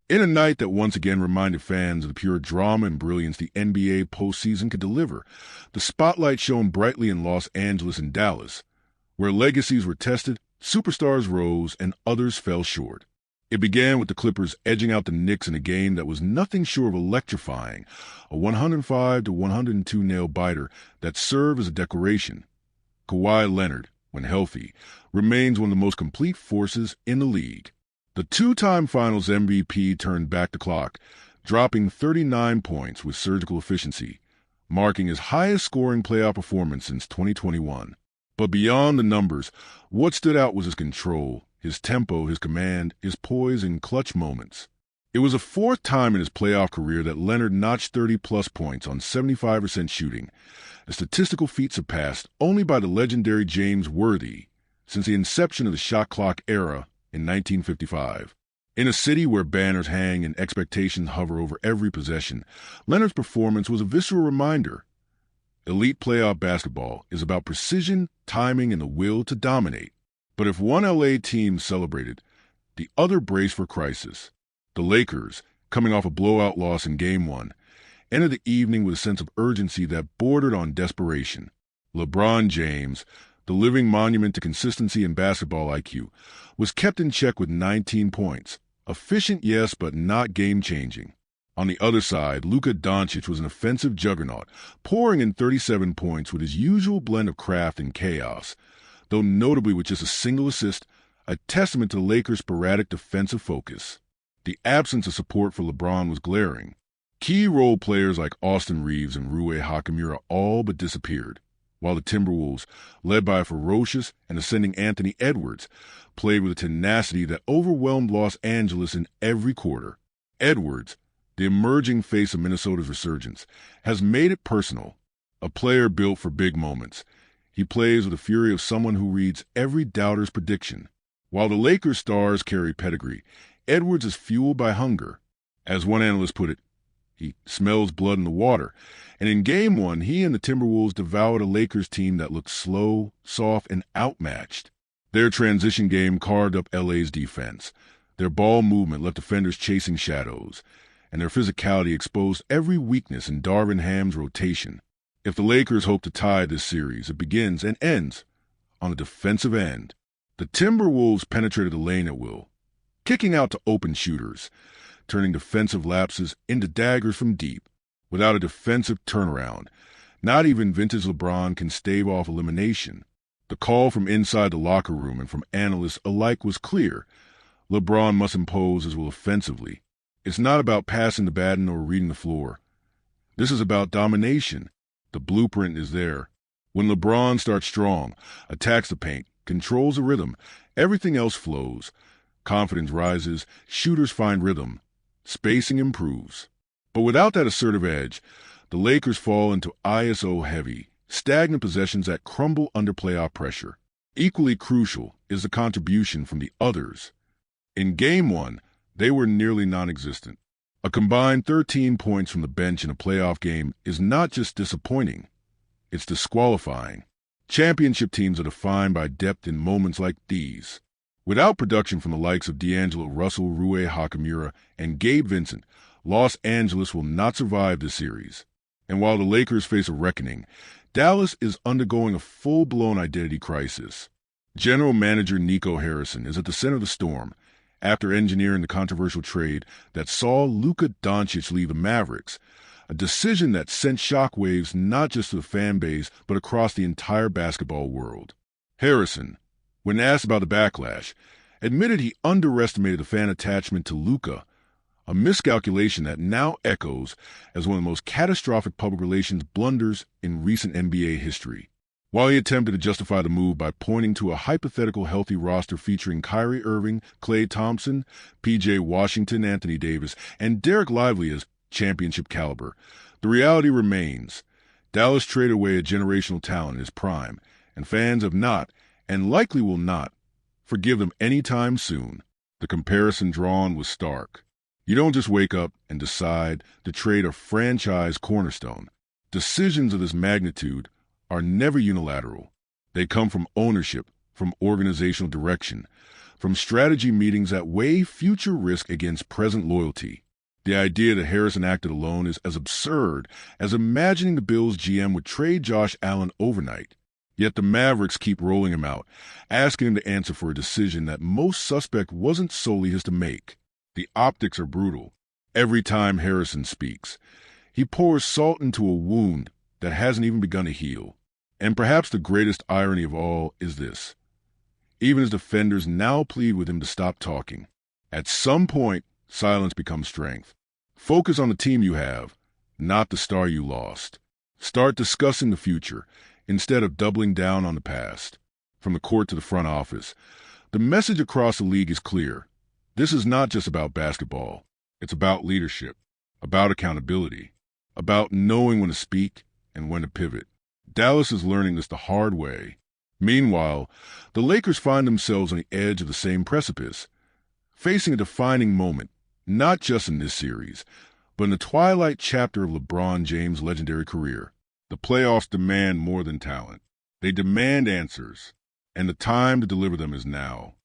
In a night that once again reminded fans of the pure drama and brilliance the NBA postseason could deliver, the spotlight shone brightly in Los Angeles and Dallas, where legacies were tested, superstars rose, and others fell short. It began with the Clippers edging out the Knicks in a game that was nothing short of electrifying, a 105-102 nail-biter that served as a declaration. Kawhi Leonard, when healthy, remains one of the most complete forces in the league. The two-time Finals MVP turned back the clock, dropping 39 points with surgical efficiency, marking his highest-scoring playoff performance since 2021. But beyond the numbers, what stood out was his control, his tempo, his command, his poise in clutch moments. It was the fourth time in his playoff career that Leonard notched 30-plus points on 75% shooting, a statistical feat surpassed only by the legendary James Worthy since the inception of the shot clock era in 1955. In a city where banners hang and expectations hover over every possession, Leonard's performance was a visceral reminder. Elite playoff basketball is about precision, timing, and the will to dominate. But if one LA team celebrated, the other braced for crisis. The Lakers, coming off a blowout loss in Game 1, ended the evening with a sense of urgency that bordered on desperation. LeBron James, the living monument to consistency and basketball IQ, was kept in check with 19 points. Efficient, yes, but not game-changing. On the other side, Luka Doncic was an offensive juggernaut, pouring in 37 points with his usual blend of craft and chaos, though notably with just a single assist, a testament to the Lakers' sporadic defensive focus. The absence of support for LeBron was glaring. Key role players like Austin Reeves and Rui Hachimura all but disappeared, while the Timberwolves, led by a ferocious and ascending Anthony Edwards, played with a tenacity that overwhelmed Los Angeles in every quarter. Edwards, the emerging face of Minnesota's resurgence, has made it personal, a player built for big moments. He plays with the fury of someone who reads every doubter's prediction. While the Lakers' stars carry pedigree, Edwards is fueled by hunger. As one analyst put it, he smells blood in the water. And in Game 1, he and the Timberwolves devoured a Lakers team that looked slow, soft, and outmatched. Their transition game carved up LA's defense. Their ball movement left defenders chasing shadows, and their physicality exposed every weakness in Darvin Ham's rotation. If the Lakers hope to tie this series, it begins and ends on the defensive end. The Timberwolves penetrated the lane at will, kicking out to open shooters, turning defensive lapses into daggers from deep. Without a defensive turnaround, not even vintage LeBron can stave off elimination. The call from inside the locker room and from analysts alike was clear. LeBron must impose his will offensively. It's not about passing the baton or reading the floor. This is about domination. The blueprint is there. When LeBron starts strong, attacks the paint, controls the rhythm, everything else flows. Confidence rises, shooters find rhythm, spacing improves. But without that assertive edge, the Lakers fall into ISO-heavy, stagnant possessions that crumble under playoff pressure. Equally crucial is the contribution from the others. In Game 1, they were nearly non-existent. A combined 13 points from the bench in a playoff game is not just disappointing, it's disqualifying. Championship teams are defined by depth in moments like these. Without production from the likes of D'Angelo Russell, Rui Hachimura, and Gabe Vincent, Los Angeles will not survive this series. And while the Lakers face a reckoning, Dallas is undergoing a full-blown identity crisis. General manager Nico Harrison is at the center of the storm after engineering the controversial trade that saw Luka Doncic leave the Mavericks, a decision that sent shockwaves not just to the fan base but across the entire basketball world. Harrison, when asked about the backlash, admitted he underestimated the fan attachment to Luka, a miscalculation that now echoes as one of the most catastrophic public relations blunders in recent NBA history. While he attempted to justify the move by pointing to a hypothetical healthy roster featuring Kyrie Irving, Klay Thompson, P.J. Washington, Anthony Davis, and Derek Lively as championship caliber, the reality remains. Dallas traded away a generational talent in his prime, and fans have not, and likely will not, forgive them any time soon. The comparison drawn was stark. You don't just wake up and decide to trade a franchise cornerstone. Decisions of this magnitude are never unilateral. They come from ownership, from organizational direction. from strategy meetings that weigh future risk against present loyalty. The idea that Harrison acted alone is as absurd as imagining the Bills GM would trade Josh Allen overnight. Yet the Mavericks keep rolling him out, asking him to answer for a decision that most suspect wasn't solely his to make. The optics are brutal. Every time Harrison speaks, he pours salt into a wound that hasn't even begun to heal. And perhaps the greatest irony of all is this. Even as defenders now plead with him to stop talking, at some point, silence becomes strength. Focus on the team you have, not the star you lost. Start discussing the future instead of doubling down on the past. From the court to the front office, the message across the league is clear. This is not just about basketball. It's about leadership, about accountability, about knowing when to speak and when to pivot. Dallas is learning this the hard way. Meanwhile, the Lakers find themselves on the edge of the same precipice, facing a defining moment, not just in this series, but in the twilight chapter of LeBron James' legendary career. The playoffs demand more than talent. They demand answers, and the time to deliver them is now.